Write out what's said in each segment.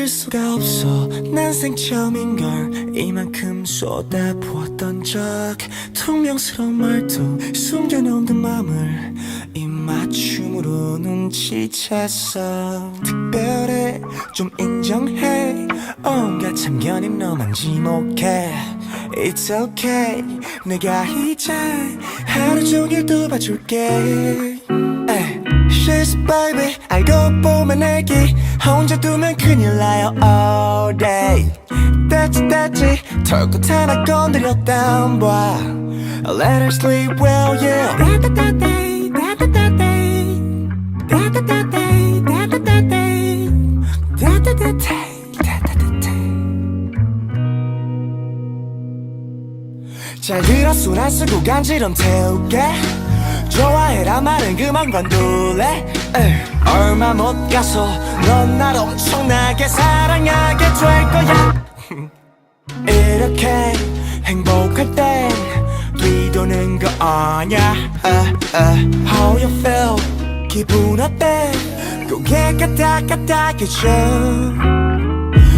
믿을 수가 없어 난 생처음인걸 이만큼 쏟아부었던 적 퉁명스러운 말투 숨겨놓은 그 맘을 입맞춤으로 눈치챘어 특별해 좀 인정해 온갖 참견인 너만 지목해 It's okay 내가 이제 하루 종일 도와줄게 She's a baby 알고 보면 애기 혼자 두면 큰일 나요 all day 됐지 털끝 하나 건드렸단 봐 Let her sleep well yeah Da-da-da-day Da-da-da-day Da-da-da-day Da-da-da-day Da-da-da-day 잘 들어 손 안 쓰고 간지럼 태울게 좋아해라 말은 그만 관둘래 얼마 못 가서 넌 날 엄청나게 사랑하게 될 거야 이렇게 행복할 땐 뒤도는 거 아냐 How you feel 기분 어때 고개 까딱까딱해져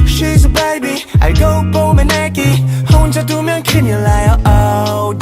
She's a baby 알고 보면 애기 혼자 두면 큰일 나요 all